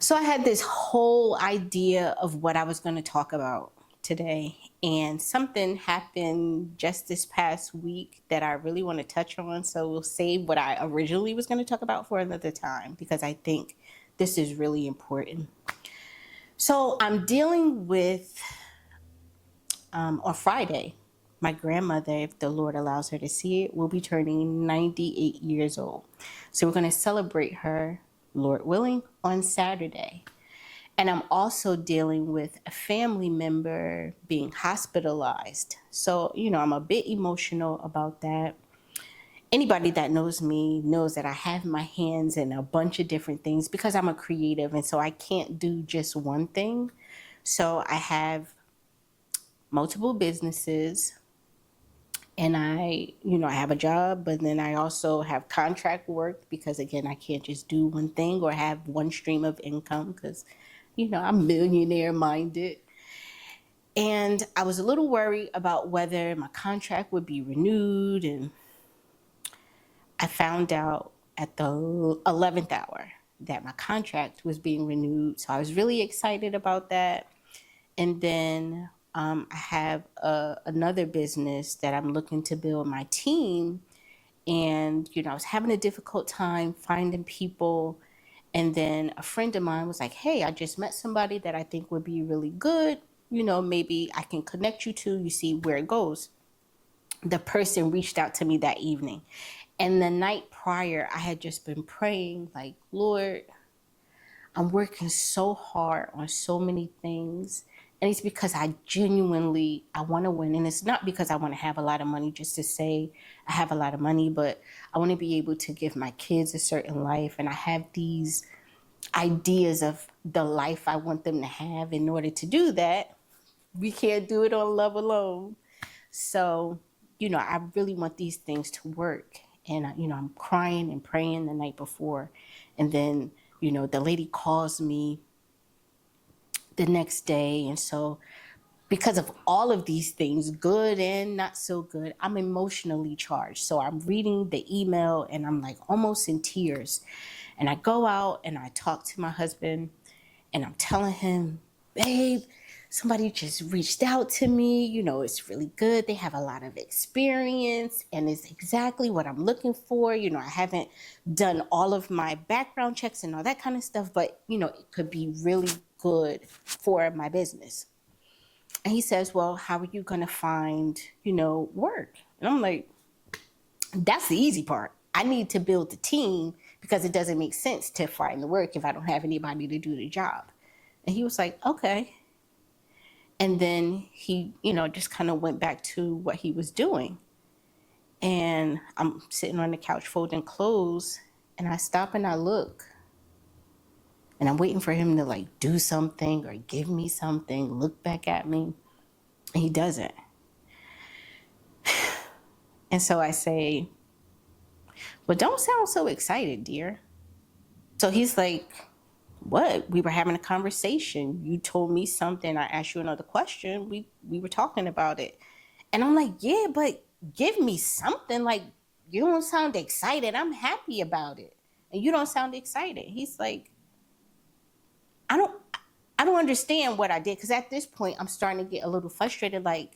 So I had this whole idea of what I was going to talk about today, and something happened just this past week that I really want to touch on. So we'll save what I originally was going to talk about for another time because I think this is really important. So I'm dealing with, on Friday, my grandmother, if the Lord allows her to see it, will be turning 98 years old. So we're going to celebrate her, Lord willing, on Saturday. And I'm also dealing with a family member being hospitalized. So, I'm a bit emotional about that. Anybody that knows me knows that I have my hands in a bunch of different things because I'm a creative. And so I can't do just one thing. So I have multiple businesses and I have a job, but then I also have contract work because again, I can't just do one thing or have one stream of income because I'm millionaire minded. And I was a little worried about whether my contract would be renewed. And I found out at the 11th hour that my contract was being renewed. So I was really excited about that. And then I have another business that I'm looking to build my team. And, I was having a difficult time finding people. And then a friend of mine was like, hey, I just met somebody that I think would be really good. Maybe I can connect you to, you see where it goes. The person reached out to me that evening. And the night prior, I had just been praying, like, Lord, I'm working so hard on so many things. And it's because I want to win. And it's not because I want to have a lot of money just to say I have a lot of money, but I want to be able to give my kids a certain life. And I have these ideas of the life I want them to have. In order to do that, we can't do it on love alone. So, I really want these things to work. And, I'm crying and praying the night before. And then, the lady calls me the next day. And so, because of all of these things, good and not so good, I'm emotionally charged. So I'm reading the email and I'm like almost in tears. And I go out and I talk to my husband and I'm telling him, babe, somebody just reached out to me. It's really good. They have a lot of experience and it's exactly what I'm looking for. I haven't done all of my background checks and all that kind of stuff, but, it could be really good for my business. And he says, well, how are you going to find, work? And I'm like, that's the easy part. I need to build the team because it doesn't make sense to find the work if I don't have anybody to do the job. And he was like, okay. And then he, just kind of went back to what he was doing. And I'm sitting on the couch folding clothes and I stop and I look. And I'm waiting for him to like do something or give me something, look back at me. And he doesn't. And so I say, well, don't sound so excited, dear. So he's like, what? We were having a conversation. You told me something. I asked you another question. We were talking about it. And I'm like, yeah, but give me something. Like, you don't sound excited. I'm happy about it. And you don't sound excited. He's like, I don't I don't understand what I did. Because at this point, I'm starting to get a little frustrated. Like,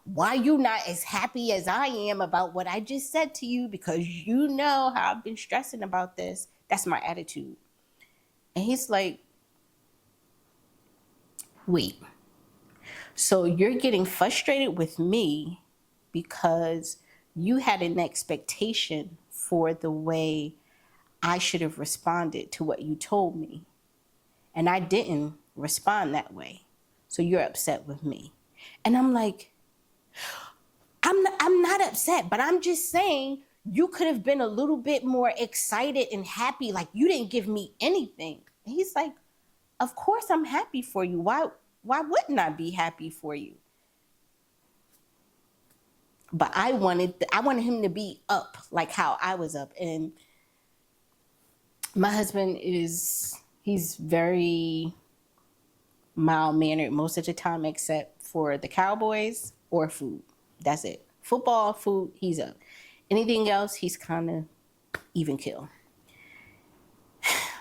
why you not as happy as I am about what I just said to you? Because you know how I've been stressing about this. That's my attitude. And he's like, wait, so you're getting frustrated with me because you had an expectation for the way I should have responded to what you told me. And I didn't respond that way. So you're upset with me. And I'm like, I'm not upset, but I'm just saying you could have been a little bit more excited and happy. Like, you didn't give me anything. And he's like, of course I'm happy for you. Why wouldn't I be happy for you? But I wanted him to be up like how I was up. And my husband he's very mild mannered most of the time, except for the Cowboys or food. That's it. Football, food, he's up. Anything else, he's kind of even kill.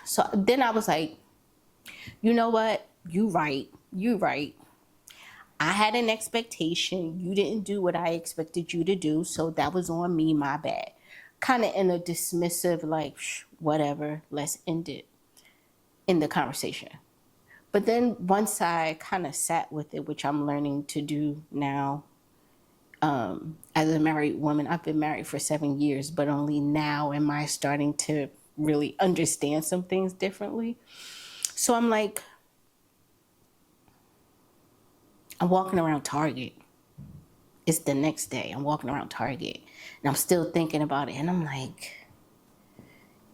So then I was like, You know what? You right. You right. I had an expectation. You didn't do what I expected you to do, so that was on me, my bad. Kind of in a dismissive, like, whatever, let's end it in the conversation. But then once I kind of sat with it, which I'm learning to do now, as a married woman, I've been married for 7 years, but only now am I starting to really understand some things differently. So I'm like, I'm walking around Target. It's the next day. I'm walking around Target and I'm still thinking about it. And I'm like,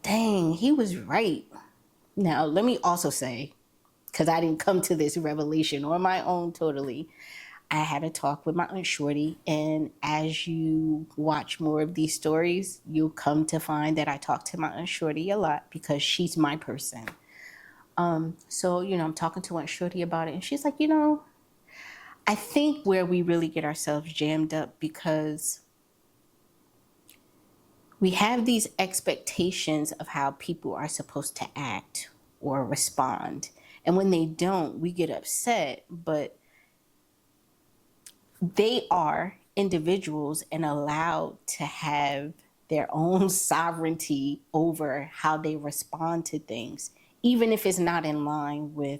dang, he was right. Now, let me also say, because I didn't come to this revelation on my own totally, I had a talk with my Aunt Shorty. And as you watch more of these stories, you'll come to find that I talk to my Aunt Shorty a lot because she's my person. So, I'm talking to Aunt Shorty about it. And she's like, I think where we really get ourselves jammed up because we have these expectations of how people are supposed to act or respond. And when they don't, we get upset, but they are individuals and allowed to have their own sovereignty over how they respond to things, even if it's not in line with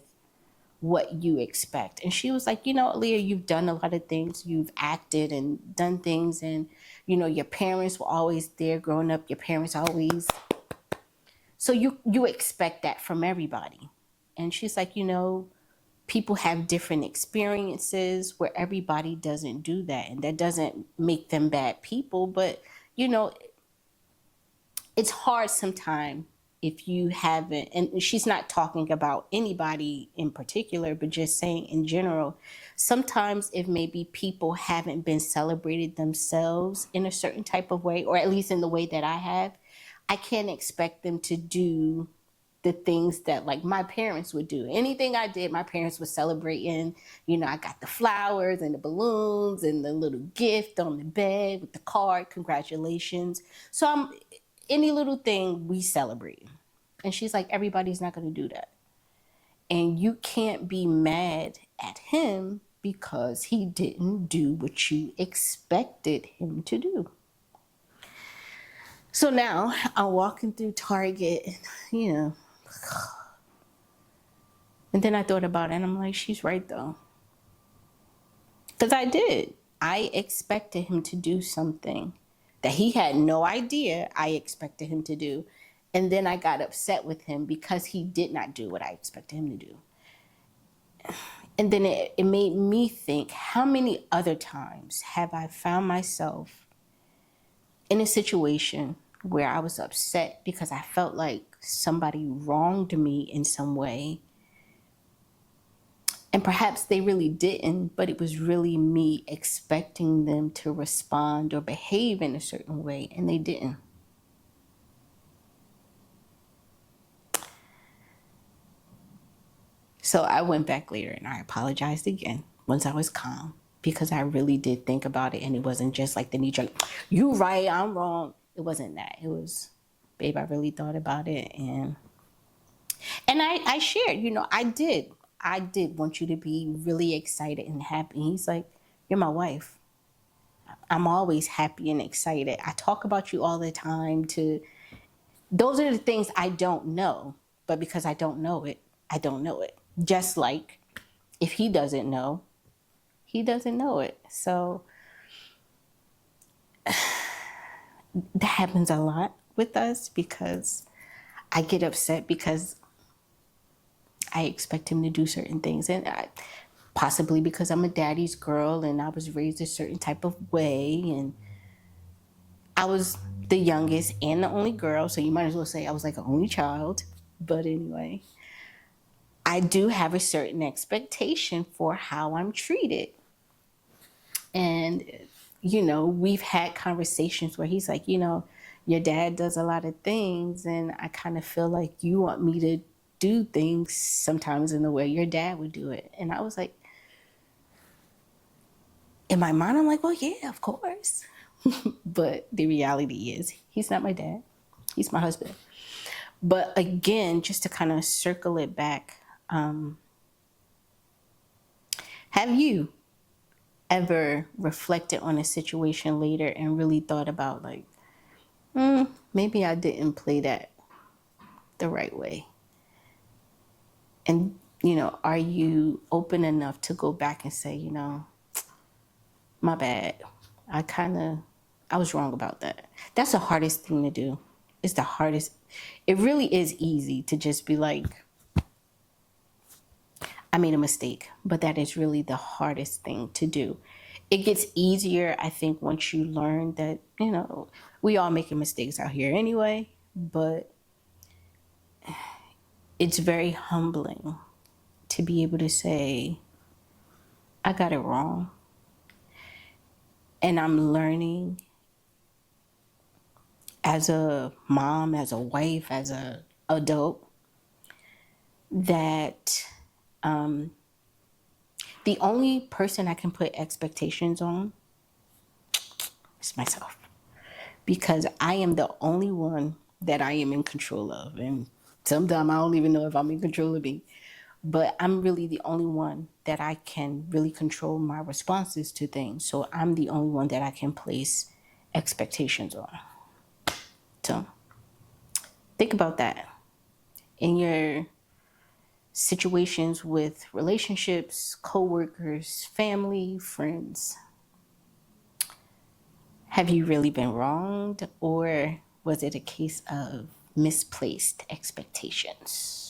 what you expect. And she was like, Aaliyah, you've done a lot of things. You've acted and done things. And, your parents were always there growing up. Your parents always. So you expect that from everybody. And she's like, people have different experiences where everybody doesn't do that. And that doesn't make them bad people. But, it's hard sometimes if you haven't, and she's not talking about anybody in particular, but just saying in general, sometimes if maybe people haven't been celebrated themselves in a certain type of way, or at least in the way that I have, I can't expect them to do the things that like my parents would do. Anything I did, my parents would celebrate in. I got the flowers and the balloons and the little gift on the bed with the card, congratulations. So any little thing we celebrate. And she's like, everybody's not going to do that. And you can't be mad at him because he didn't do what you expected him to do. So now I'm walking through Target, and then I thought about it and I'm like, she's right though. Because I did. I expected him to do something that he had no idea I expected him to do. And then I got upset with him because he did not do what I expected him to do. And then it made me think, how many other times have I found myself in a situation where I was upset because I felt like somebody wronged me in some way? And perhaps they really didn't, but it was really me expecting them to respond or behave in a certain way, and they didn't. So I went back later and I apologized again once I was calm, because I really did think about it, and it wasn't just like the knee jerk, you right, I'm wrong. It wasn't that. It was, babe, I really thought about it, and I shared, I did want you to be really excited and happy. He's like, you're my wife. I'm always happy and excited. I talk about you all the time those are the things I don't know, but because I don't know it, I don't know it. Just like if he doesn't know, he doesn't know it. So that happens a lot with us because I get upset because I expect him to do certain things. And possibly because I'm a daddy's girl and I was raised a certain type of way. And I was the youngest and the only girl. So you might as well say I was like an only child. But anyway, I do have a certain expectation for how I'm treated. And, we've had conversations where he's like, your dad does a lot of things, and I kind of feel like you want me to do things sometimes in the way your dad would do it. And I was like, in my mind, I'm like, well, yeah, of course. But the reality is he's not my dad. He's my husband. But again, just to kind of circle it back, Have you ever reflected on a situation later and really thought about, like, maybe I didn't play that the right way? And, are you open enough to go back and say, my bad. I was wrong about that. That's the hardest thing to do. It's the hardest. It really is easy to just be like, I made a mistake, but that is really the hardest thing to do. It gets easier, I think, once you learn that, we all making mistakes out here anyway, but it's very humbling to be able to say, I got it wrong. And I'm learning as a mom, as a wife, as a adult, that the only person I can put expectations on is myself, because I am the only one that I am in control of. And sometimes I don't even know if I'm in control of me, but I'm really the only one that I can really control my responses to things. So I'm the only one that I can place expectations on. So think about that in your situations with relationships, coworkers, family, friends. Have you really been wronged, or was it a case of misplaced expectations?